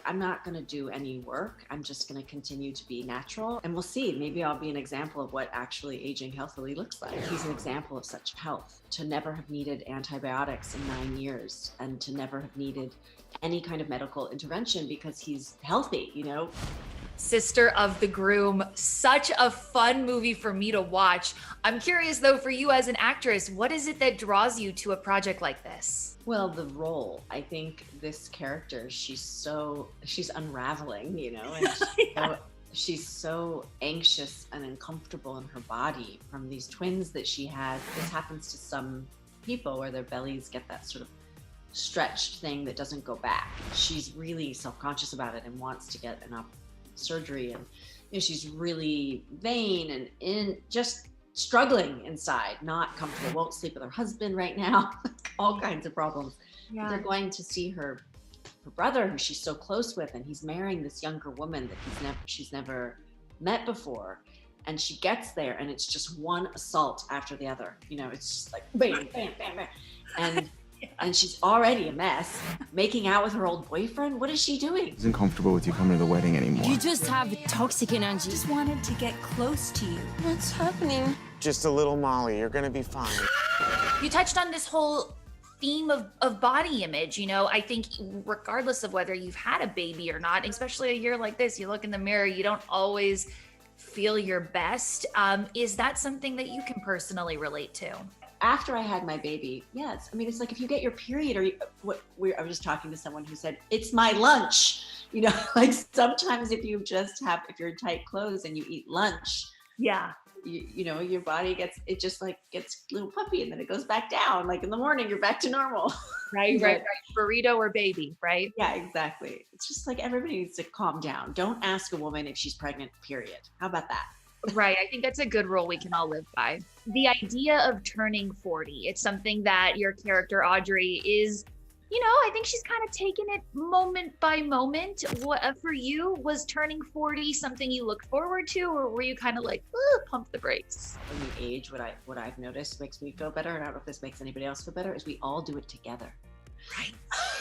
I'm not going to do any work. I'm just going to continue to be natural. And we'll see. Maybe I'll be an example of what actually aging healthily looks like. He's an example of such health, to never have needed antibiotics in 9 years and to never have needed any kind of medical intervention because he's healthy, you know? Sister of the Groom, such a fun movie for me to watch. I'm curious though, for you as an actress, what is it that draws you to a project like this? Well, the role. I think this character, she's unraveling, you know, and she's so anxious and uncomfortable in her body from these twins that she has. This happens to some people where their bellies get that sort of stretched thing that doesn't go back. She's really self-conscious about it and wants to get an surgery, and you know, she's really vain and just struggling inside, not comfortable, won't sleep with her husband right now, all kinds of problems. Yeah. They're going to see her brother, who she's so close with, and he's marrying this younger woman that she's never met before. And she gets there and it's just one assault after the other. You know, it's just like bam, bam, bam, bam. And she's already a mess, making out with her old boyfriend. What is she doing? Isn't comfortable with you coming to the wedding anymore. You just have toxic energy. Just wanted to get close to you. What's happening? Just a little Molly, you're gonna be fine. You touched on this whole theme of body image. You know, I think regardless of whether you've had a baby or not, especially a year like this, you look in the mirror, you don't always feel your best. Is that something that you can personally relate to? After I had my baby, yes. I mean, it's like if you get your period, I was just talking to someone who said, it's my lunch. You know, like sometimes if you're in tight clothes and you eat lunch, yeah, you know, your body gets a little puppy and then it goes back down. Like in the morning, you're back to normal. Right. Burrito or baby, right? Yeah, exactly. It's just like everybody needs to calm down. Don't ask a woman if she's pregnant, period. How about that? Right. I think that's a good rule we can all live by. The idea of turning 40, it's something that your character, Audrey, is, you know, I think she's kind of taken it moment by moment. What for you, was turning 40 something you looked forward to, or were you kind of like, pump the brakes? When you age, what I've noticed makes me feel better, and I don't know if this makes anybody else feel better, is we all do it together. Right.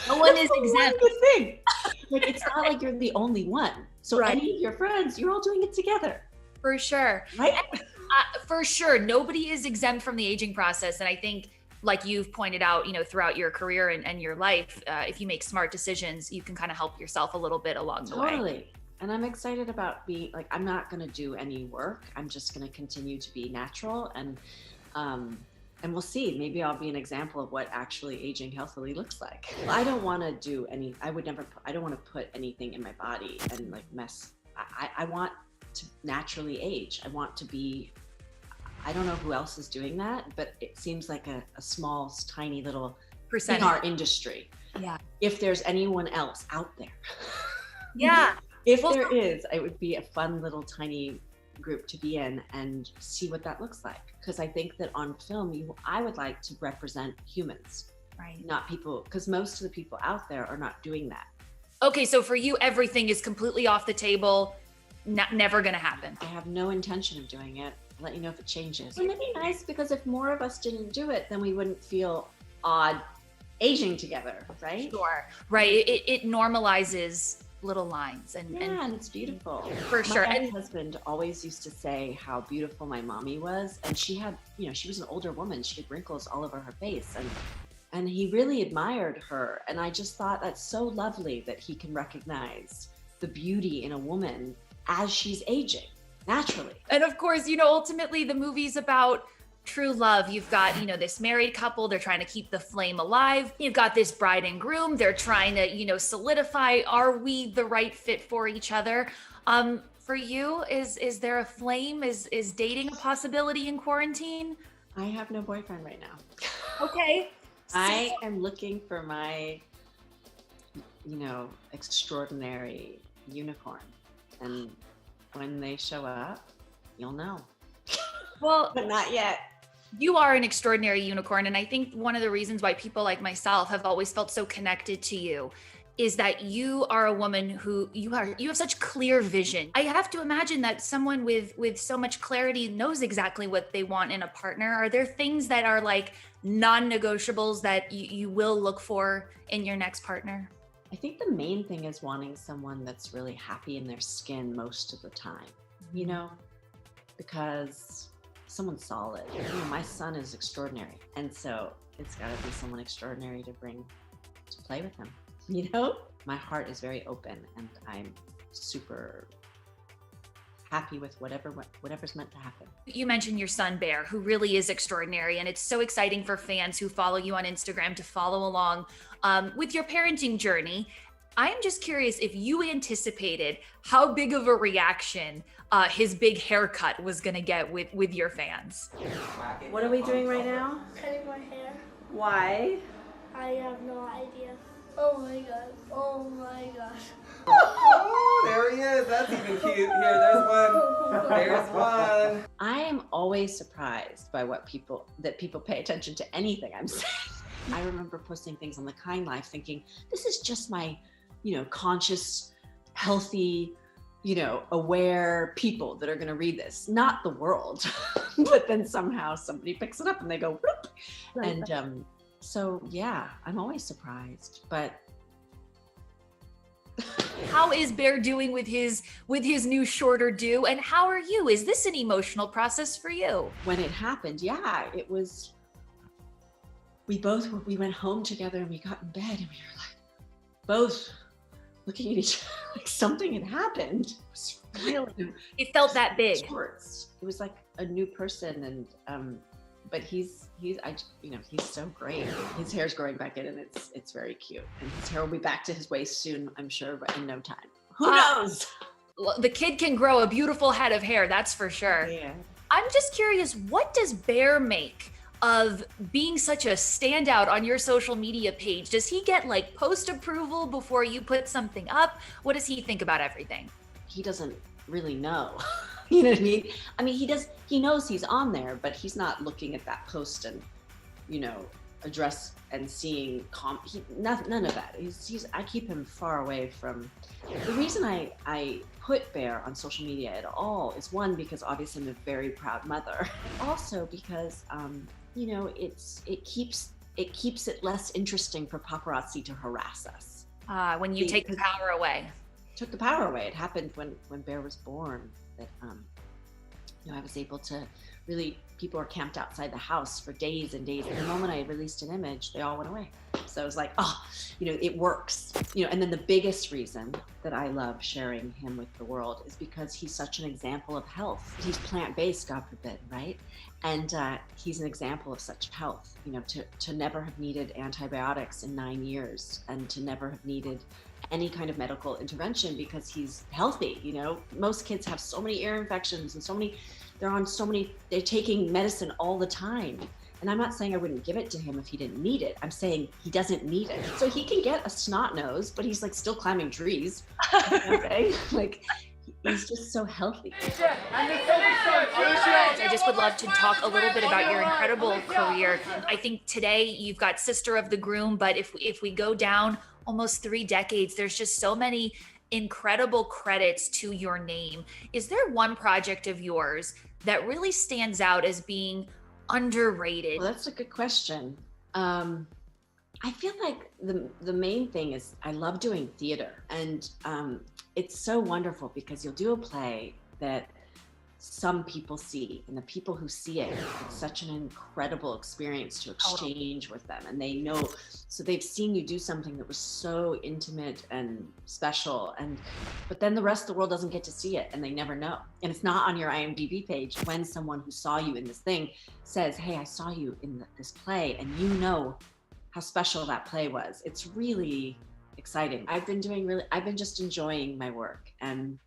No one is exempt. Good thing. Like, it's not like you're the only one. So any of your friends, you're all doing it together. For sure. Right? For sure. Nobody is exempt from the aging process. And I think, like you've pointed out, you know, throughout your career and your life, if you make smart decisions, you can kind of help yourself a little bit along the way. Totally. And I'm excited about being, like, I'm not going to do any work. I'm just going to continue to be natural. And we'll see. Maybe I'll be an example of what actually aging healthily looks like. I don't want to do I don't want to put anything in my body and like mess. I want to naturally age. I want to be, I don't know who else is doing that, but it seems like a small, tiny little percent in our industry. Yeah. If there's anyone else out there. Yeah. If there is, it would be a fun little tiny group to be in and see what that looks like. Because I think that on film, I would like to represent humans, right? Not people, because most of the people out there are not doing that. Okay, so for you, everything is completely off the table. Never gonna happen. I have no intention of doing it. I'll let you know if it changes. Wouldn't it be nice? Because if more of us didn't do it, then we wouldn't feel odd aging together, right? Sure. Right. It normalizes little lines and it's beautiful. For sure. My husband always used to say how beautiful my mommy was, and she had, you know, she was an older woman. She had wrinkles all over her face, and he really admired her. And I just thought that's so lovely that he can recognize the beauty in a woman as she's aging naturally. And of course, you know, ultimately the movie's about true love. You've got, you know, this married couple, they're trying to keep the flame alive. You've got this bride and groom, they're trying to, you know, solidify, are we the right fit for each other? For you, is there a flame? Is dating a possibility in quarantine? I have no boyfriend right now. Okay. I am looking for my, you know, extraordinary unicorn. And when they show up, you'll know. Well, but not yet. You are an extraordinary unicorn. And I think one of the reasons why people like myself have always felt so connected to you is that you are a woman who you have such clear vision. I have to imagine that someone with so much clarity knows exactly what they want in a partner. Are there things that are like non-negotiables that you will look for in your next partner? I I think the main thing is wanting someone that's really happy in their skin most of the time, you know, because someone solid. You know, my son is extraordinary. And so it's got to be someone extraordinary to bring to play with him, you know? My heart is very open and I'm super happy with whatever's meant to happen. You mentioned your son Bear, who really is extraordinary, and it's so exciting for fans who follow you on Instagram to follow along with your parenting journey. I am just curious if you anticipated how big of a reaction his big haircut was going to get with your fans. What are we doing right now? Cutting my hair. Why? I have no idea. Oh my god. Oh my gosh. Oh, there he is. That's even cute. Here, there's one. There's one. I am always surprised by people pay attention to anything I'm saying. I remember posting things on The Kind Life thinking, this is just my, you know, conscious, healthy, you know, aware people that are going to read this, not the world. But then somehow somebody picks it up and they go, whoop. And so, yeah, I'm always surprised, but. How is Bear doing with his new shorter do, and how are you? Is this an emotional process for you? When it happened, yeah, it was, we went home together and we got in bed and we were like, both looking at each other like something had happened. It was really, it felt that big. Shorts. It was like a new person, and but he's so great. His hair's growing back in and it's very cute. And his hair will be back to his waist soon, I'm sure, but in no time. Who knows? The kid can grow a beautiful head of hair, that's for sure. Yeah. I'm just curious, what does Bear make of being such a standout on your social media page? Does he get like post approval before you put something up? What does he think about everything? He doesn't really know. You know what I mean? I mean, he knows he's on there, but he's not looking at that post and, you know, address and seeing none of that. I keep him far away from. The reason I put Bear on social media at all is, one, because obviously I'm a very proud mother. Also because you know, it keeps it less interesting for paparazzi to harass us. When you take the power away. Took the power away. It happened when Bear was born, that you know, I was able to really, people were camped outside the house for days and days. And the moment I released an image, they all went away. So I was like, oh, you know, it works. You know, and then the biggest reason that I love sharing him with the world is because he's such an example of health. He's plant-based, God forbid, right? And he's an example of such health, you know, to never have needed antibiotics in 9 years and to never have needed any kind of medical intervention because he's healthy. You know, most kids have so many ear infections and they're taking medicine all the time. And I'm not saying I wouldn't give it to him if he didn't need it. I'm saying he doesn't need it. So he can get a snot nose, but he's like still climbing trees. Okay? Like, he's just so healthy. I just would love to talk a little bit about your incredible career. I think today you've got Sister of the Groom, but if we go down almost 3 decades, there's just so many incredible credits to your name. Is there one project of yours that really stands out as being underrated? Well, that's a good question. I feel like the main thing is I love doing theater, and it's so wonderful because you'll do a play that some people see, and the people who see it, it's such an incredible experience to exchange with them, and they know, so they've seen you do something that was so intimate and special, but then the rest of the world doesn't get to see it, and they never know, and it's not on your IMDb page. When someone who saw you in this thing says, hey, I saw you in this play, and you know how special that play was, it's really exciting. I've been just enjoying my work, and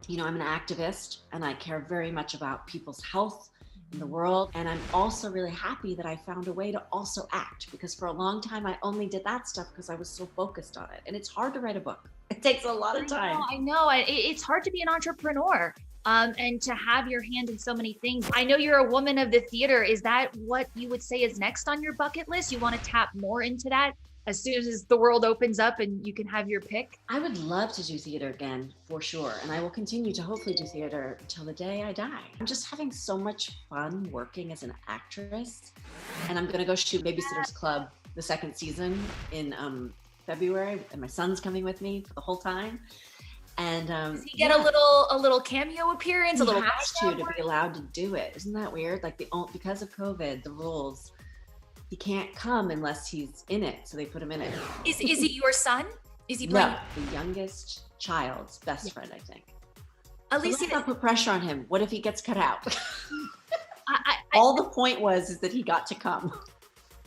you know, I'm an activist and I care very much about people's health in the world. And I'm also really happy that I found a way to also act, because for a long time I only did that stuff because I was so focused on it. And it's hard to write a book. It takes a lot of time. I know. It's hard to be an entrepreneur and to have your hand in so many things. I know you're a woman of the theater. Is that what you would say is next on your bucket list? You want to tap more into that as soon as the world opens up and you can have your pick? I would love to do theater again, for sure. And I will continue to hopefully do theater until the day I die. I'm just having so much fun working as an actress. And I'm gonna go shoot Babysitter's Club, the 2nd season, in February, and my son's coming with me for the whole time. And Does he get a little cameo appearance? he A little has to be allowed to do it. Isn't that weird? Like because of COVID, the rules, he can't come unless he's in it. So they put him in it. Is he your son? Is he playing? No, the youngest child's best friend, I think. Alicia, Let's not put pressure on him. What if he gets cut out? I, All the point is that he got to come.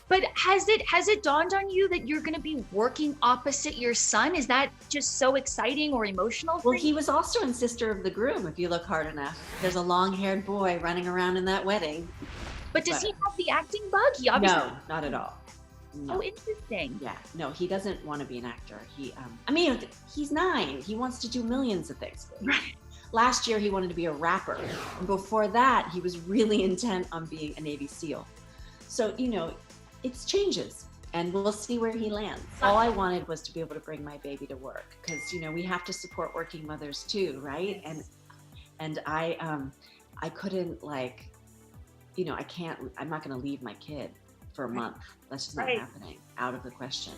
but has it dawned on you that you're going to be working opposite your son? Is that just so exciting or emotional? Well, he was also in Sister of the Groom, if you look hard enough. There's a long-haired boy running around in that wedding. But does he have the acting bug? He obviously. No, not at all. No. Oh, interesting. Yeah, no, he doesn't want to be an actor. He's 9. He wants to do millions of things. Right. Last year, he wanted to be a rapper. And before that, he was really intent on being a Navy SEAL. So, it changes, and we'll see where he lands. All I wanted was to be able to bring my baby to work, because, we have to support working mothers too, right? And I couldn't, I'm not going to leave my kid for a month. That's just not happening. Out of the question.